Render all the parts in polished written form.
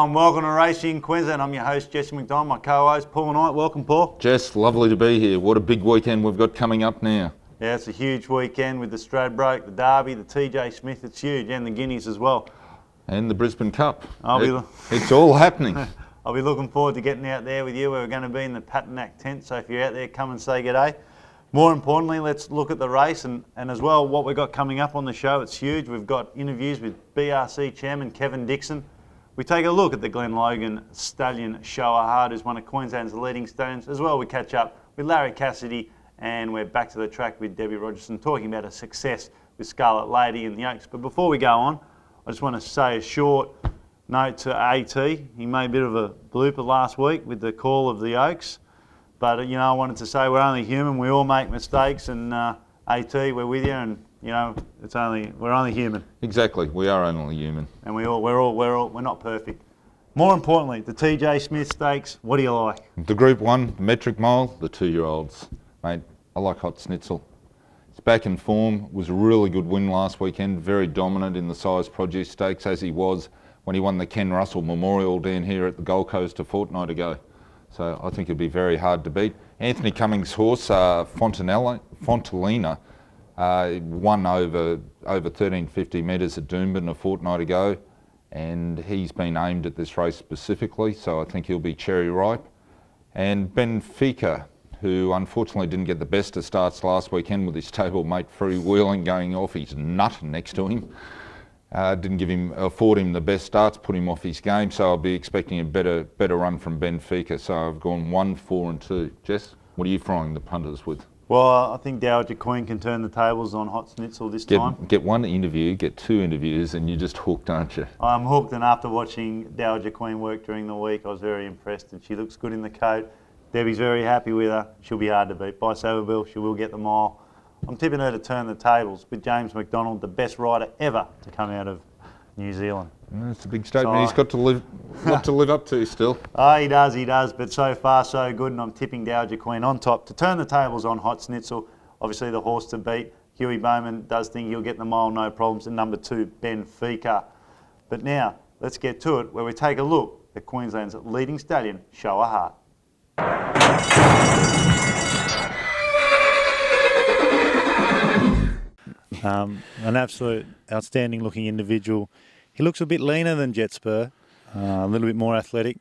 day1. Welcome to Racing Queensland. I'm your host, Jesse McDonald, my co-host, Paul Knight. Welcome, Paul. Jess, lovely to be here. What a big weekend we've got coming up now. Yeah, it's a huge weekend with the Stradbroke, the Derby, the TJ Smith. It's huge, and the Guineas as well. And the Brisbane Cup. It's all happening. I'll be looking forward to getting out there with you. We're going to be in the Patinack tent, so if you're out there, come and say g'day. More importantly, let's look at the race and as well what we've got coming up on the show. It's huge. We've got interviews with BRC Chairman Kevin Dixon. We take a look at the Glen Logan stallion Show A Heart, who's one of Queensland's leading stallions. As well, we catch up with Larry Cassidy, and we're back to the track with Debbie Rogerson talking about her success with Scarlet Lady in the Oaks. But before we go on, I just want to say a short note to AT. He made a bit of a blooper last week with the call of the Oaks. But, I wanted to say we're only human. We all make mistakes, and AT, we're with you, and, we're only human. Exactly, we are only human. And we're not perfect. More importantly, the TJ Smith Stakes, what do you like? The Group 1, the metric mile, the 2-year-olds. Mate, I like Hot Schnitzel. It's back in form, was a really good win last weekend, very dominant in the size produce stakes as he was when he won the Ken Russell Memorial down here at the Gold Coast a fortnight ago. So I think it'd be very hard to beat. Anthony Cummings' horse, Fontanella, won over 1350 metres at Doomben a fortnight ago, and he's been aimed at this race specifically, so I think he'll be cherry ripe. And Benfica, who unfortunately didn't get the best of starts last weekend with his stablemate freewheeling going off his nut next to him. Didn't afford him the best starts, put him off his game, so I'll be expecting a better run from Benfica. So I've gone 1, 4 and 2. Jess, what are you frying the punters with? Well, I think Dowager Queen can turn the tables on Hot Schnitzel this time. Get one interview, get 2 interviews, and you're just hooked, aren't you? I'm hooked, and after watching Dowager Queen work during the week, I was very impressed, and she looks good in the coat. Debbie's very happy with her. She'll be hard to beat. By Saberville, she will get the mile. I'm tipping her to turn the tables with James McDonald, the best rider ever to come out of New Zealand. That's a big statement. He's got to live up to still. Oh, he does. But so far, so good. And I'm tipping Dowager Queen on top to turn the tables on Hot Schnitzel. Obviously, the horse to beat. Huey Bowman does think he'll get the mile, no problems. And number 2, Benfica. But now, let's get to it, where we take a look at Queensland's leading stallion, Show A Heart. An absolute outstanding looking individual. He looks a bit leaner than Jet Spur, a little bit more athletic.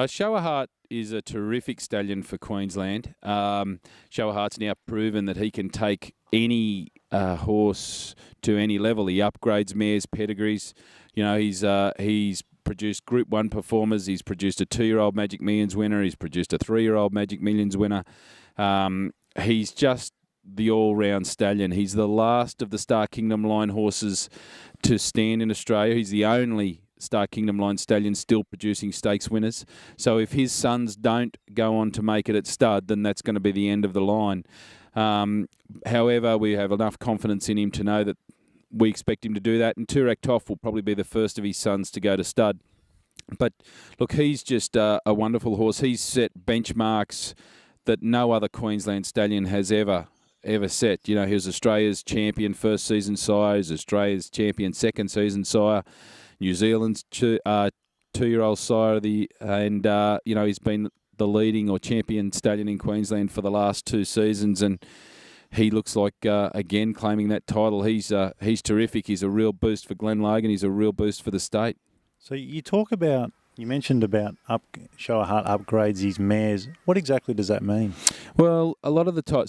Show A Heart is a terrific stallion for Queensland. Show A Heart's now proven that he can take any horse to any level. He upgrades mares' pedigrees. He's produced Group 1 performers. He's produced a 2-year-old Magic Millions winner. He's produced a 3-year-old Magic Millions winner. He's just the all-round stallion. He's the last of the Star Kingdom line horses to stand in Australia. He's the only Star Kingdom line stallion still producing stakes winners. So if his sons don't go on to make it at stud, then that's going to be the end of the line. However, we have enough confidence in him to know that we expect him to do that, and Turak Toff will probably be the first of his sons to go to stud. But look, he's just a wonderful horse. He's set benchmarks that no other Queensland stallion has ever set. He was Australia's champion first season sire, he's Australia's champion second season sire, New Zealand's 2-year-old sire, he's been the leading or champion stallion in Queensland for the last 2 seasons, and he looks like again claiming that title. He's terrific. He's a real boost for Glen Logan. He's a real boost for the state. So you mentioned about Show A Heart upgrades his mares. What exactly does that mean? Well, a lot of the time,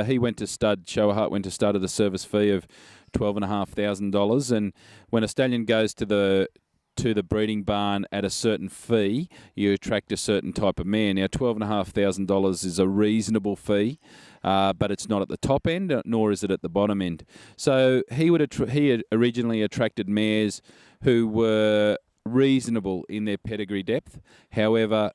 he went to stud. Show A Heart went to stud at a service fee of $12,500, and when a stallion goes to the breeding barn at a certain fee, you attract a certain type of mare. Now, $12,500 is a reasonable fee, but it's not at the top end, nor is it at the bottom end. So he had originally attracted mares who were reasonable in their pedigree depth. However,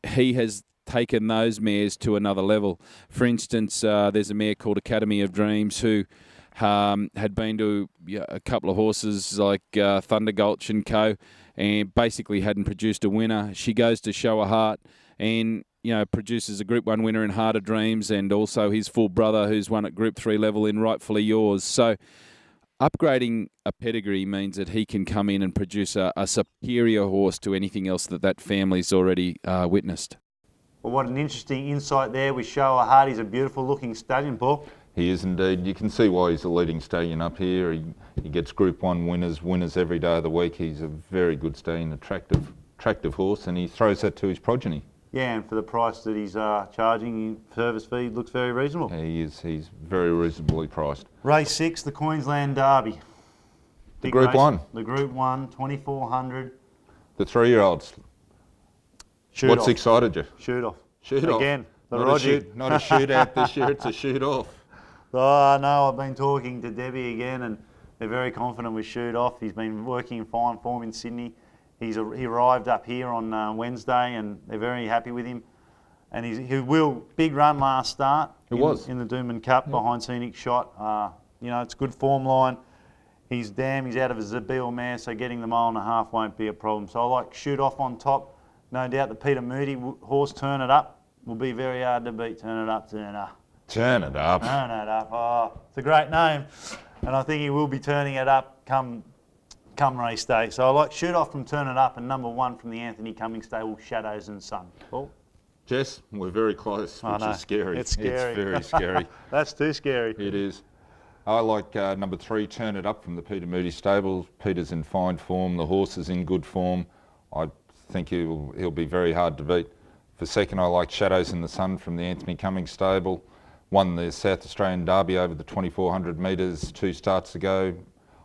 he has taken those mares to another level. For instance, there's a mare called Academy of Dreams who had been to a couple of horses like Thunder Gulch and co, and basically hadn't produced a winner. She goes to Show A Heart and produces a Group 1 winner in Heart of Dreams, and also his full brother who's won at Group 3 level in Rightfully Yours. So upgrading a pedigree means that he can come in and produce a superior horse to anything else that family's already witnessed. Well, what an interesting insight there with Showa Heart. He's a beautiful looking stallion, Paul. He is indeed. You can see why he's a leading stallion up here. He gets Group 1 winners every day of the week. He's a very good stallion, attractive horse, and he throws that to his progeny. Yeah, and for the price that he's charging, service fee looks very reasonable. Yeah, he is. He's very reasonably priced. Race 6, the Queensland Derby. The Group 1. The Group 1, 2,400. The 3-year-olds. What's excited you? Shoot off. Shoot off. Again, the not Roger. Not a shootout this year, it's a shoot off. Oh, no, I've been talking to Debbie again, and they're very confident with shoot off. He's been working in fine form in Sydney. He arrived up here on Wednesday, and they're very happy with him. And he will big run last start. In the Doomben Cup behind Scenic Shot. You know, it's good form line. He's out of a Zabeel mare, so getting the 1.5 miles won't be a problem. So I like shoot off on top. No doubt the Peter Moody horse Turn It Up will be very hard to beat. Turn It Up, Turn It Up. Turn It Up. Turn It Up. Oh, it's a great name, and I think he will be turning it up come race day. So I like shoot off from Turn It Up and number 1 from the Anthony Cummings stable, Shadows and Sun. Paul? Jess, we're very close, which is scary. It's scary. It's very scary. That's too scary. It is. I like number 3, Turn It Up from the Peter Moody stable. Peter's in fine form. The horse is in good form. I think he'll be very hard to beat. For second, I like Shadows in the Sun from the Anthony Cummings stable. Won the South Australian Derby over the 2,400 metres 2 starts ago.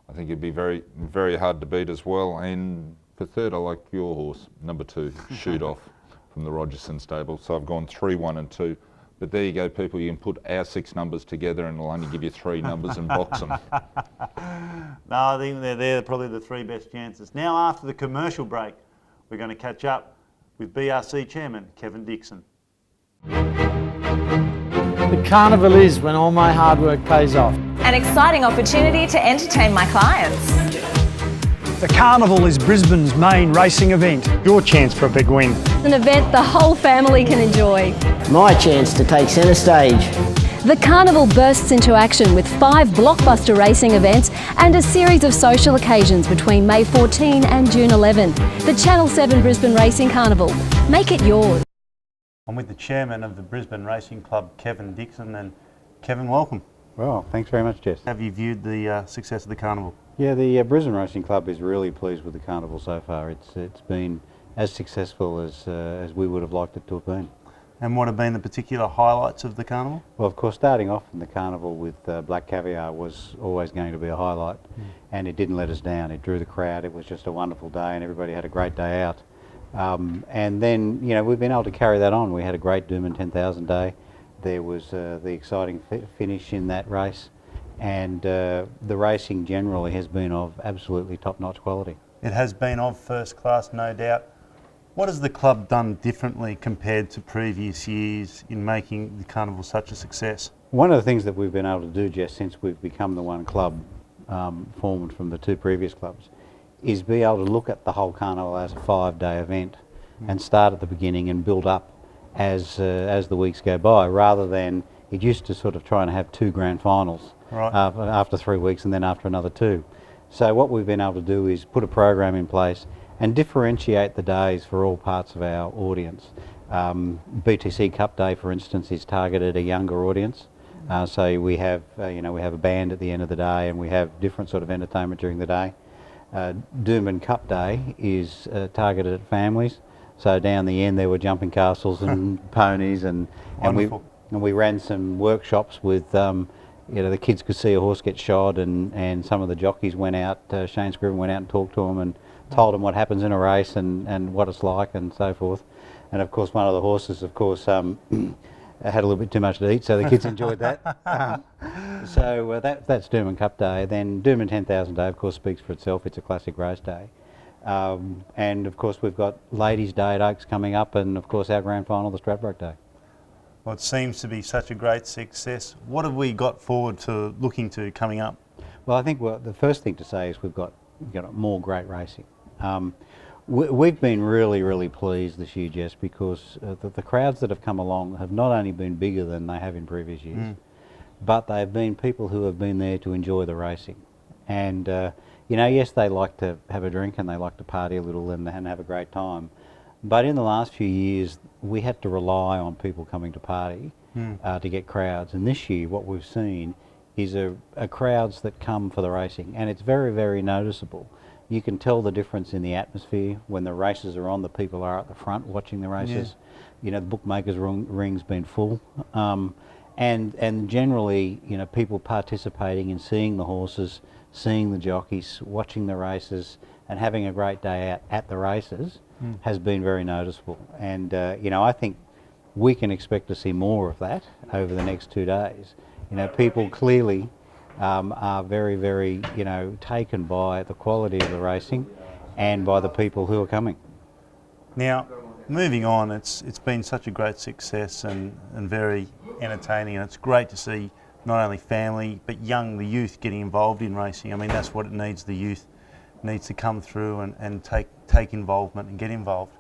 I think it'd be very, very hard to beat as well. And for third, I like your horse, number 2, Shoot Off from the Rogerson stable. So I've gone 3, 1 and 2. But there you go, people. You can put our 6 numbers together and it'll only give you 3 numbers and box them. No, I think they're probably the 3 best chances. Now, after the commercial break, we're going to catch up with BRC Chairman Kevin Dixon. The Carnival is when all my hard work pays off. An exciting opportunity to entertain my clients. The Carnival is Brisbane's main racing event. Your chance for a big win. An event the whole family can enjoy. My chance to take centre stage. The Carnival bursts into action with 5 blockbuster racing events and a series of social occasions between May 14 and June 11. The Channel 7 Brisbane Racing Carnival. Make it yours. I'm with the chairman of the Brisbane Racing Club, Kevin Dixon, and Kevin, welcome. Well, thanks very much, Jess. Have you viewed the success of the Carnival? Yeah, the Brisbane Racing Club is really pleased with the Carnival so far. It's been as successful as we would have liked it to have been. And what have been the particular highlights of the Carnival? Well, of course, starting off in the Carnival with Black Caviar was always going to be a highlight, and it didn't let us down. It drew the crowd. It was just a wonderful day, and everybody had a great day out. And then, you know, we've been able to carry that on. We had a great Doomben 10,000 day. There was the exciting finish in that race, and the racing generally has been of absolutely top-notch quality. It has been of first class, no doubt. What has the club done differently compared to previous years in making the Carnival such a success? One of the things that we've been able to do, Jess, since we've become the one club formed from the 2 previous clubs, is be able to look at the whole Carnival as a 5-day event and start at the beginning and build up as the weeks go by, rather than it used to sort of try and have 2 grand finals after 3 weeks and then after another 2. So what we've been able to do is put a program in place and differentiate the days for all parts of our audience. BTC Cup Day, for instance, is targeted a younger audience. So we have, we have a band at the end of the day, and we have different sort of entertainment during the day. Doomben Cup Day is targeted at families. So down the end there were jumping castles and ponies, and we ran some workshops with the kids could see a horse get shod, and some of the jockeys went out. Shane Scriven went out and talked to them and told them what happens in a race and what it's like and so forth. And of course one of the horses, of course, had a little bit too much to eat, so the kids enjoyed that. So that's Doomben Cup Day. Then Doomben 10,000 Day, of course, speaks for itself. It's a classic race day. And of course we've got Ladies' Day at Oaks coming up, and of course our grand final, the Stradbroke Day. Well, it seems to be such a great success. What have we got forward to looking to coming up? Well, I think the first thing to say is we've got more great racing. We've been really, really pleased this year, Jess, because the crowds that have come along have not only been bigger than they have in previous years, but they've been people who have been there to enjoy the racing. And you know, yes, they like to have a drink and they like to party a little and have a great time. But in the last few years, we had to rely on people coming to party to get crowds. And this year, what we've seen is a crowds that come for the racing, and it's very, very noticeable. You can tell the difference in the atmosphere when the races are on. The people are at the front watching the races. You know, the bookmakers' ring's been full, and generally, you know, people participating in seeing the horses, seeing the jockeys, watching the races, and having a great day out at the races has been very noticeable. And you know, I think we can expect to see more of that over the next 2 days. You know, people clearly are very, very, you know, taken by the quality of the racing and by the people who are coming. Now, moving on, it's been such a great success and very entertaining, and it's great to see not only family but the youth getting involved in racing. I mean, that's what it needs. The youth needs to come through and take involvement and get involved.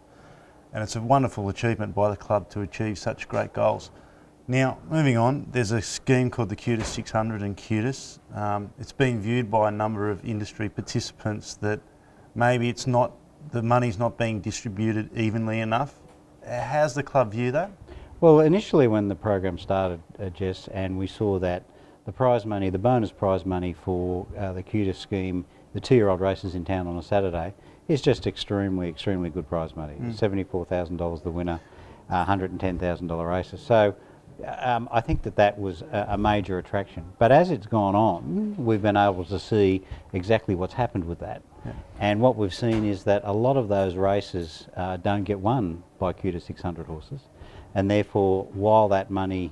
And it's a wonderful achievement by the club to achieve such great goals. Now, moving on, there's a scheme called the QTIS 600 and QTIS. It's been viewed by a number of industry participants that maybe the money's not being distributed evenly enough. How's the club view that? Well, initially when the program started, Jess, and we saw that the prize money, the bonus prize money for the QTIS scheme, the 2-year-old races in town on a Saturday, is just extremely, extremely good prize money. $74,000 the winner, $110,000 races. So I think that was a major attraction. But as it's gone on, we've been able to see exactly what's happened with that. And what we've seen is that a lot of those races don't get won by QTIS 600 horses. And therefore, while that money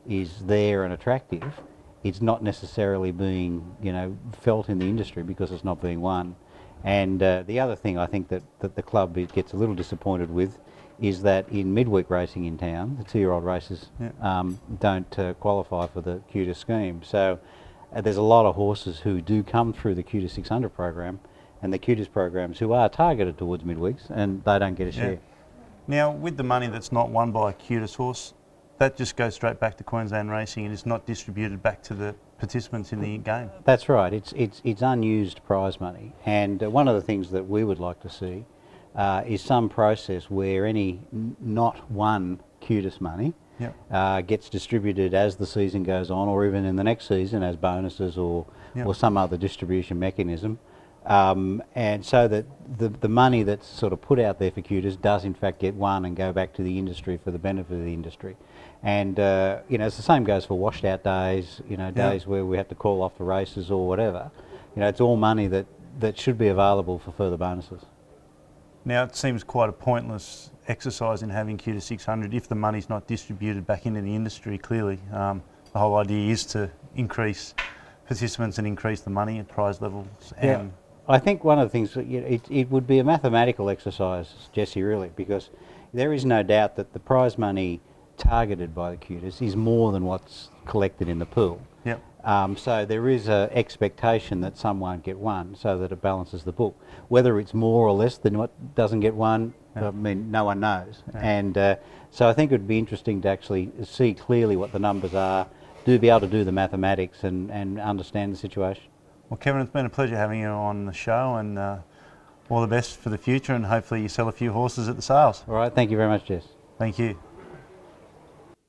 is there and attractive, it's not necessarily being, you know, felt in the industry because it's not being won. And the other thing I think that the club gets a little disappointed with is that in midweek racing in town, the 2-year-old races don't qualify for the QTIS scheme. So there's a lot of horses who do come through the QTIS 600 program and the QTIS programs who are targeted towards midweeks, and they don't get a share. Now, with the money that's not won by a QTIS horse, that just goes straight back to Queensland Racing and is not distributed back to the participants in the game. That's right. It's unused prize money, and one of the things that we would like to see is some process where any not won QTIS money gets distributed as the season goes on, or even in the next season as bonuses or some other distribution mechanism. And so that the money that's sort of put out there for QTIS does in fact get won and go back to the industry for the benefit of the industry. And you know, it's the same goes for washed out days, you know, days where we have to call off the races or whatever. You know, it's all money that should be available for further bonuses. Now, it seems quite a pointless exercise in having QTIS 600 if the money's not distributed back into the industry. Clearly, the whole idea is to increase participants and increase the money at prize levels. And I think one of the things, it would be a mathematical exercise, Jesse, really, because there is no doubt that the prize money targeted by the QTIS is more than what's collected in the pool. So there is an expectation that some won't get one, so that it balances the book. Whether it's more or less than what doesn't get one, I mean, no one knows. And so I think it would be interesting to actually see clearly what the numbers are, be able to do the mathematics and understand the situation. Well, Kevin, it's been a pleasure having you on the show, and all the best for the future, and hopefully you sell a few horses at the sales. All right, thank you very much, Jess. Thank you.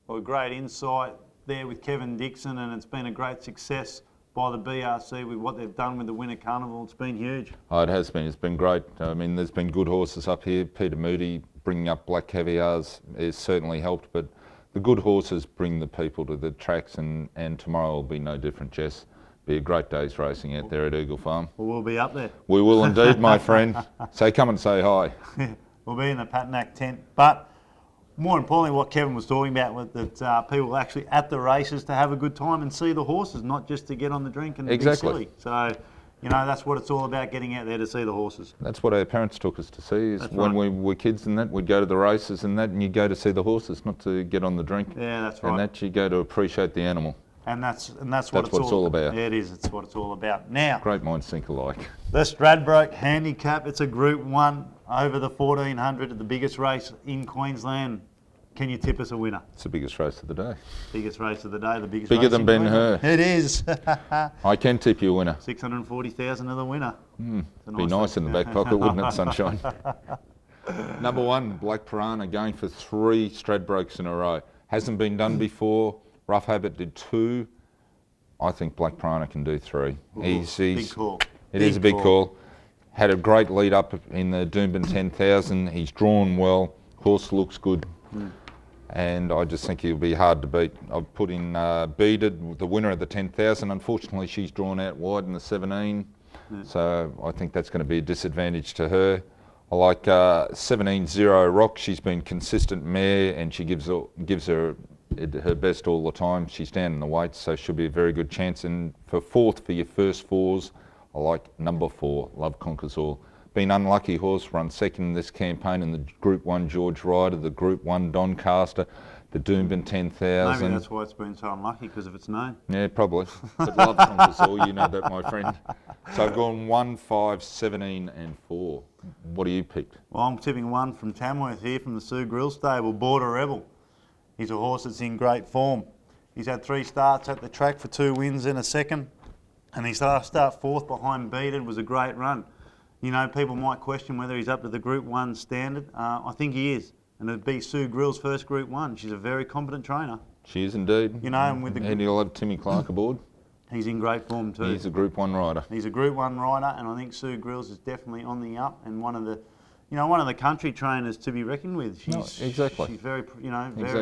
Well, great insight there with Kevin Dixon, and it's been a great success by the BRC with what they've done with the Winter Carnival. It's been huge. Oh, it has been. It's been great. I mean, there's been good horses up here. Peter Moody bringing up Black Caviars has certainly helped, but the good horses bring the people to the tracks, and tomorrow will be no different, Jess. Be a great day's racing out there at Eagle Farm. Well, we'll be up there. We will indeed, my friend. So come and say hi. We'll be in the Patnack tent. But more importantly, what Kevin was talking about was that people are actually at the races to have a good time and see the horses, not just to get on the drink and be silly. So, you know, that's what it's all about, getting out there to see the horses. That's what our parents took us to see, is when we were kids and that, we'd go to the races and that, and you go to see the horses, not to get on the drink. Yeah, that's right. And that you go to appreciate the animal. And that's what it's all about. Yeah, it is. It's what it's all about. Now, great minds think alike. The Stradbroke Handicap. It's a Group 1 over the 1400 at the biggest race in Queensland. Can you tip us a winner? It's the biggest race of the day. Biggest race of the day, the biggest Bigger race than in Ben-Hur. Queensland. It is. I can tip you a winner. 640,000 of the winner. Be nice in the back pocket, wouldn't it, Sunshine? Number 1, Black Piranha, going for 3 Stradbrokes in a row. Hasn't been done before. Rough Habit did 2. I think Black Piranha can do 3. Big call. It is a big call. Had a great lead up in the Doomben 10,000. He's drawn well. Horse looks good. And I just think he'll be hard to beat. I've put in Beaded, the winner of the 10,000. Unfortunately, she's drawn out wide in the 17. So I think that's going to be a disadvantage to her. I like 17 Zero Rock. She's been consistent mare and she gives her best all the time. She's down in the weights, so she'll be a very good chance. And for 4th for your first 4s, I like number 4, Love Conquers All. Been unlucky horse, run 2nd in this campaign in the Group 1 George Ryder, the Group 1 Doncaster, the Doomben 10,000. Maybe that's why it's been so unlucky, because of its name. Yeah, probably. But Love Conquers All, you know that, my friend. So I've gone 1, 5, 17 and 4. What do you picked? Well, I'm tipping 1 from Tamworth here from the Sue Grill stable, Border Rebel. He's a horse that's in great form. He's had 3 starts at the track for 2 wins and a second. And his last start 4th behind Beaded was a great run. You know, people might question whether he's up to the Group 1 standard. I think he is. And it'd be Sue Grill's first Group 1. She's a very competent trainer. She is indeed. You know, and with the... And he'll have Timmy Clark aboard. He's in great form too. He's a Group 1 rider. He's a Group 1 rider, and I think Sue Grills is definitely on the up, and one of the country trainers to be reckoned with. She's very,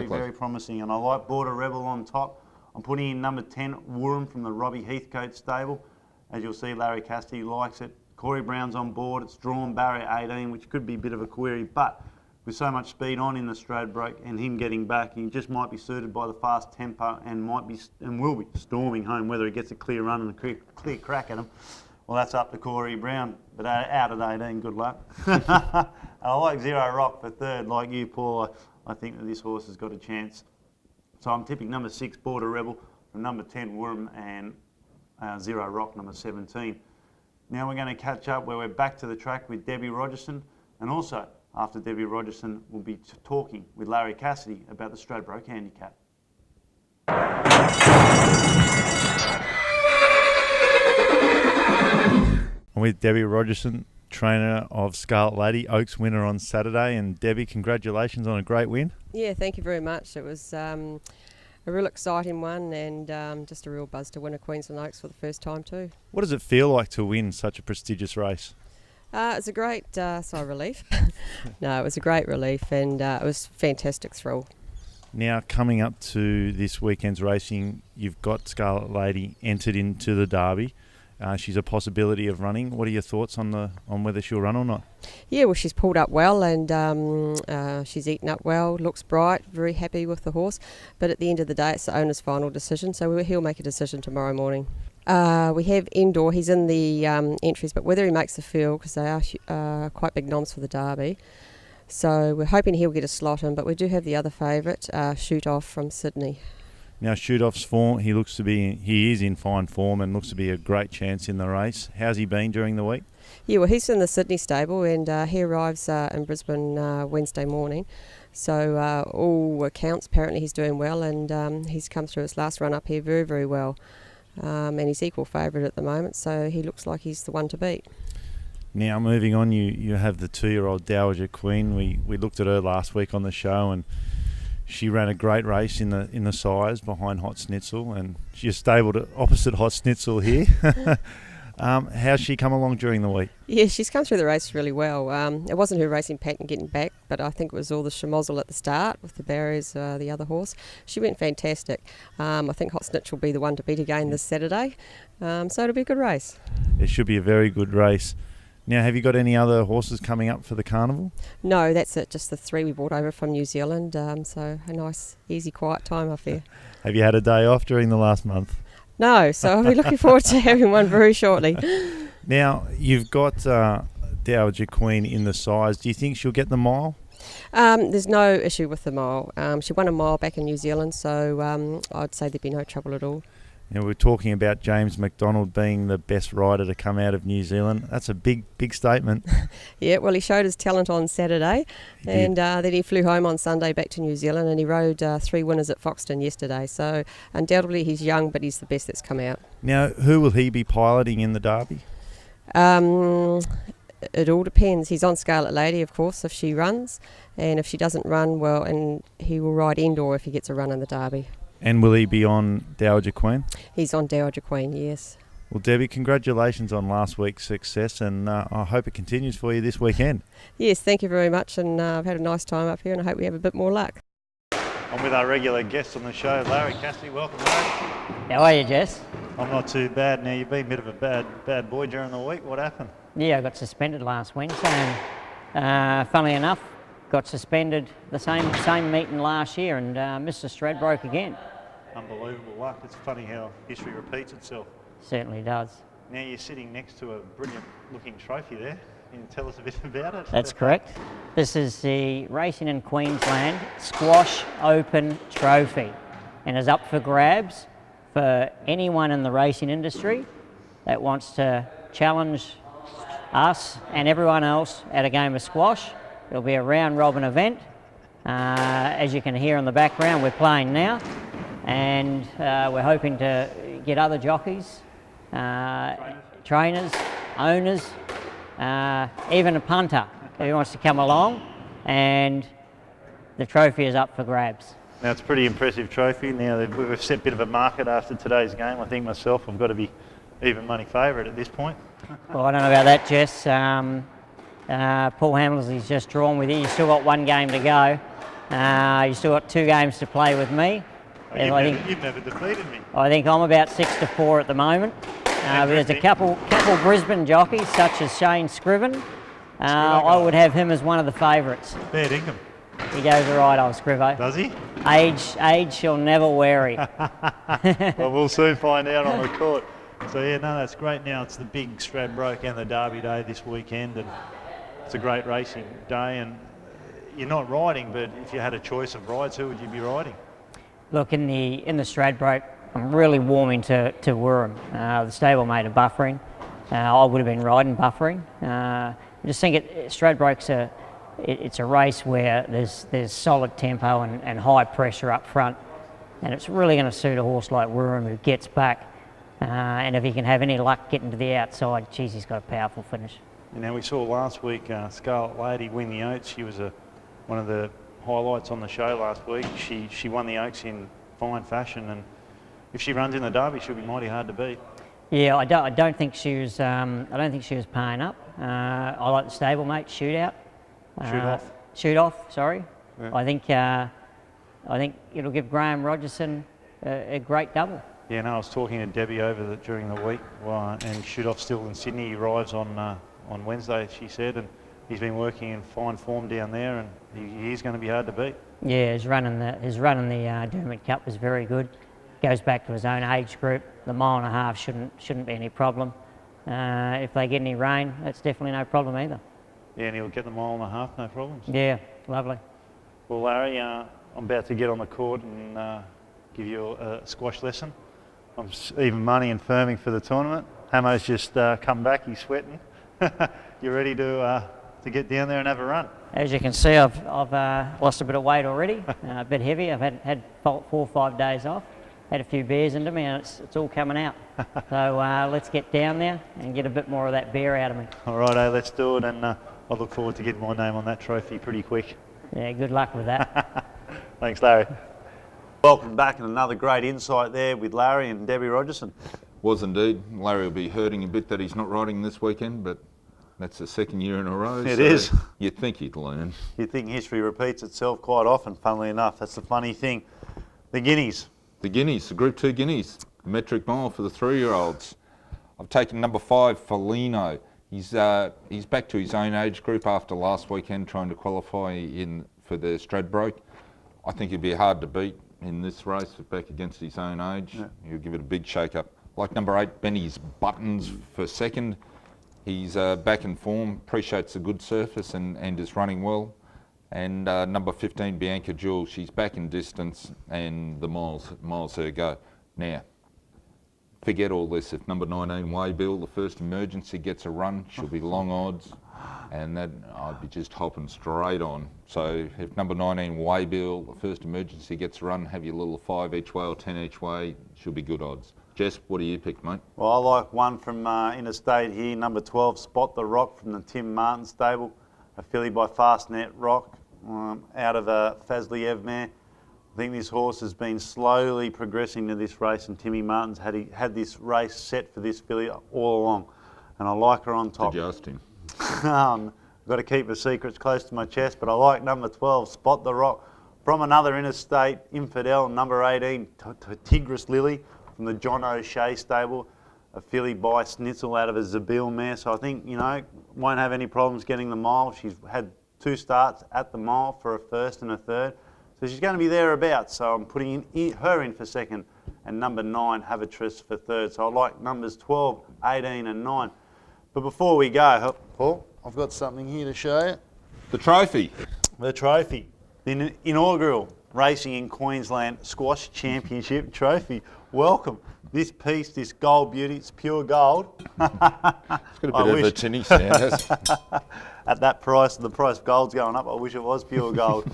very promising, and I like Border Rebel on top. I'm putting in number 10, Wurm from the Robbie Heathcote stable. As you'll see, Larry Cassidy likes it. Corey Brown's on board. It's drawn barrier 18, which could be a bit of a query, but with so much speed on in the Stradbroke and him getting back, he just might be suited by the fast tempo and will be storming home. Whether he gets a clear run and a clear crack at him, well, that's up to Corey Brown. But out at 18, good luck. I like Zero Rock for 3rd. Like you, Paul, I think that this horse has got a chance. So I'm tipping number 6, Border Rebel, from number 10, Wurm, and Zero Rock, number 17. Now we're going to catch up where we're back to the track with Debbie Rogerson, and also after Debbie Rogerson, we'll be talking with Larry Cassidy about the Stradbroke Handicap. I'm with Debbie Rogerson, trainer of Scarlet Lady, Oaks winner on Saturday. And Debbie, congratulations on a great win. Yeah, thank you very much. It was a real exciting one, and just a real buzz to win a Queensland Oaks for the first time too. What does it feel like to win such a prestigious race? It's a great relief. No, it was a great relief, and it was a fantastic thrill. Now, coming up to this weekend's racing, you've got Scarlet Lady entered into the Derby. She's a possibility of running. What are your thoughts on whether she'll run or not? Yeah, well, she's pulled up well, and she's eaten up well, looks bright, very happy with the horse. But at the end of the day, it's the owner's final decision, so he'll make a decision tomorrow morning. We have Indoor, he's in the entries, but whether he makes the field, because they are quite big noms for the Derby. So we're hoping he'll get a slot in, but we do have the other favourite, Shoot Off from Sydney. Now, Shoot Off's form, he is in fine form and looks to be a great chance in the race. How's he been during the week? Yeah, well, he's in the Sydney stable, and he arrives in Brisbane Wednesday morning. So all accounts, apparently he's doing well, and he's come through his last run up here very, very well. And he's equal favourite at the moment, so he looks like he's the one to beat. Now, moving on, you have the 2-year-old Dowager Queen. We looked at her last week on the show, and she ran a great race in the sires behind Hot Schnitzel, and she's stabled opposite Hot Schnitzel here. How's she come along during the week? Yeah, she's come through the race really well. It wasn't her racing pattern getting back, but I think it was all the schmozzle at the start with the barriers, the other horse. She went fantastic. I think Hot Snitch will be the one to beat again this Saturday, so it'll be a good race. It should be a very good race. Now, have you got any other horses coming up for the Carnival? No, that's it, just the 3 we brought over from New Zealand, so a nice, easy, quiet time up here. Have you had a day off during the last month? No, so I'll be looking forward to having one very shortly. Now, you've got Dowager Queen in the sires. Do you think she'll get the mile? There's no issue with the mile. She won a mile back in New Zealand, so I'd say there'd be no trouble at all. You know, we're talking about James McDonald being the best rider to come out of New Zealand. That's a big statement. Yeah, well, he showed his talent on Saturday, and then he flew home on Sunday back to New Zealand, and he rode 3 winners at Foxton yesterday. So undoubtedly he's young, but he's the best that's come out. Now, who will he be piloting in the Derby? It all depends. He's on Scarlet Lady, of course, if she runs, and if she doesn't run, well, and he will ride indoor if he gets a run in the Derby. And will he be on Dowager Queen? He's on Dowager Queen, yes. Well, Debbie, congratulations on last week's success, and I hope it continues for you this weekend. Yes, thank you very much, and I've had a nice time up here, and I hope we have a bit more luck. I'm with our regular guest on the show, Larry Cassidy. Welcome, Larry. How are you, Jess? I'm not too bad. Now, you've been a bit of a bad boy during the week. What happened? Yeah, I got suspended last Wednesday, and funnily enough, got suspended the same meeting last year, and Mr. Stradbroke again. Unbelievable luck. It's funny how history repeats itself. Certainly does. Now you're sitting next to a brilliant looking trophy there. Can you tell us a bit about it? That's correct. This is the Racing in Queensland Squash Open Trophy, and is up for grabs for anyone in the racing industry that wants to challenge us and everyone else at a game of squash. It'll be a round robin event. As you can hear in the background, we're playing now, and we're hoping to get other jockeys, trainers, owners, even a punter who wants to come along, and the trophy is up for grabs. Now, it's a pretty impressive trophy. Now, we've set a bit of a market after today's game. I think myself, I've got to be even money favourite at this point. Well, I don't know about that, Jess. Paul Hammersley's just drawn with you. You've still got 1 game to go. You've still got 2 games to play with me. You've never defeated me. I think I'm about 6-4 at the moment. There's a couple Brisbane jockeys, such as Shane Scriven. I would have him as one of the favourites. Fair dinkum. He goes right, old Scrivo. Does he? Age shall never weary. Well, we'll soon find out on the court. So yeah, no, that's great. Now it's the big Stradbroke and the Derby Day this weekend, and it's a great racing day. And you're not riding, but if you had a choice of rides, who would you be riding? Look, in the Stradbroke, I'm really warming to Wirram. The stablemate are buffering. I would have been riding buffering. I just think Stradbroke's it's a race where there's solid tempo and high pressure up front, and it's really going to suit a horse like Wirram who gets back, and if he can have any luck getting to the outside, geez, he's got a powerful finish. And now we saw last week Scarlet Lady win the Oaks. She was one of the highlights on the show last week. She won the Oaks in fine fashion, and if she runs in the Derby, she'll be mighty hard to beat. Yeah, I don't think she was. I don't think she was paying up. I like the stablemate Shootout. Shoot off. Sorry. Yeah. I think it'll give Graham Rogerson a great double. Yeah, no, I was talking to Debbie during the week, and Shoot Off's still in Sydney. He arrives on Wednesday, she said, and he's been working in fine form down there, and he's going to be hard to beat. Yeah, his run in the Dermot Cup was very good. Goes back to his own age group. The 1.5 miles shouldn't be any problem. If they get any rain, that's definitely no problem either. Yeah, and he'll get the 1.5 miles, no problems. Yeah, lovely. Well, Larry, I'm about to get on the court and give you a squash lesson. I'm even money and firming for the tournament. Hamo's just come back, he's sweating. You ready to get down there and have a run? As you can see, I've lost a bit of weight already, a bit heavy. I've had 4 or 5 days off, had a few beers into me, and it's all coming out. So let's get down there and get a bit more of that beer out of me. All right, let's do it, and I look forward to getting my name on that trophy pretty quick. Yeah, good luck with that. Thanks, Larry. Welcome back, and another great insight there with Larry and Debbie Rogerson. Was indeed. Larry will be hurting a bit that he's not riding this weekend, but that's the 2nd year in a row. It is. You'd think he'd learn. You'd think history repeats itself quite often, funnily enough. That's the funny thing. The Guineas. The Guineas, the Group 2 Guineas. The metric mile for the 3-year-olds. I've taken number 5, Felino. He's back to his own age group after last weekend trying to qualify for the Stradbroke. I think he'd be hard to beat in this race back against his own age. Yeah. He'll give it a big shake-up. Like number 8, Benny's Buttons for 2nd. He's back in form, appreciates a good surface and is running well. And number 15, Bianca Jewel, she's back in distance and the miles her go. Now, forget all this. If number 19 Waybill, the first emergency, gets a run, she'll be long odds, and that I'd be just hopping straight on. So if number 19 Waybill, the first emergency, gets a run, have your little 5 each way or 10 each way, she'll be good odds. Jess, what do you pick, mate? Well, I like one from Interstate here, number 12, Spot the Rock from the Tim Martin stable, a filly by Fastnet Rock, out of a Fazliev mare. I think this horse has been slowly progressing to this race, and Timmy Martin's had this race set for this filly all along, and I like her on top. Adjusting. I've got to keep the secrets close to my chest, but I like number 12, Spot the Rock, from another Interstate, Infidel, number 18, Tigris Lily from the John O'Shea stable, a filly by Snitzel out of a Zabil mare. So I think, won't have any problems getting the mile. She's had 2 starts at the mile for a first and a third. So she's going to be thereabouts. So I'm putting her in for second, and number 9, Havitress, for third. So I like numbers 12, 18 and 9. But before we go, Paul, I've got something here to show you. The trophy. The trophy. The inaugural Racing in Queensland Squash Championship trophy. Welcome. This piece, this gold beauty, it's pure gold. It's got a bit of a tinny sound. At that price, the price of gold's going up. I wish it was pure gold.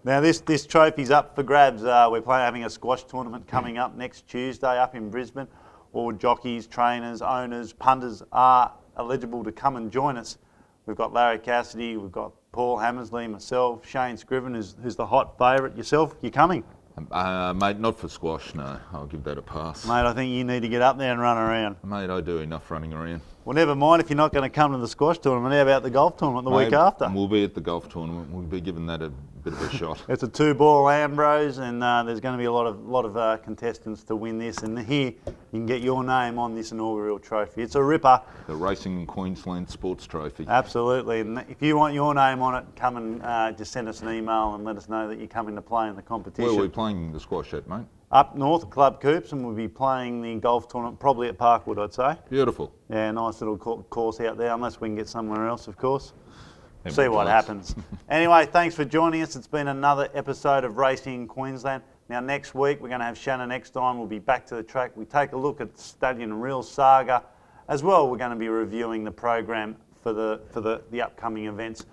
Now this trophy's up for grabs. We're having a squash tournament coming up next Tuesday up in Brisbane. All jockeys, trainers, owners, punters are eligible to come and join us. We've got Larry Cassidy, we've got Paul Hammersley, myself, Shane Scriven, who's the hot favourite. Yourself, you coming? Mate, not for squash, no. I'll give that a pass. Mate, I think you need to get up there and run around. Mate, I do enough running around. Well, never mind if you're not going to come to the squash tournament. How about the golf tournament the week after? We'll be at the golf tournament. We'll be giving that a bit of a shot. It's a 2-ball Ambrose, and there's going to be a lot of contestants to win this. And here you can get your name on this inaugural trophy. It's a ripper. The Racing in Queensland Sports Trophy. Absolutely. And if you want your name on it, come and just send us an email and let us know that you're coming to play in the competition. Where are we playing the squash at, mate? Up north at Club Coops, and we'll be playing the golf tournament probably at Parkwood, I'd say. Beautiful. Yeah, nice little course out there, unless we can get somewhere else, of course. See what happens. Anyway, thanks for joining us. It's been another episode of Racing in Queensland. Now, next week, we're going to have Shannon Eckstein. We'll be back to the track. We take a look at Stallion Real Saga. As well, we're going to be reviewing the program for the upcoming events.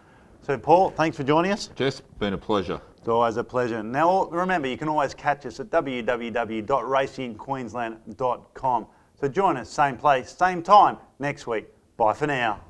So, Paul, thanks for joining us. Jess, been a pleasure. It's always a pleasure. Now, remember, you can always catch us at www.racingqueensland.com. So join us, same place, same time, next week. Bye for now.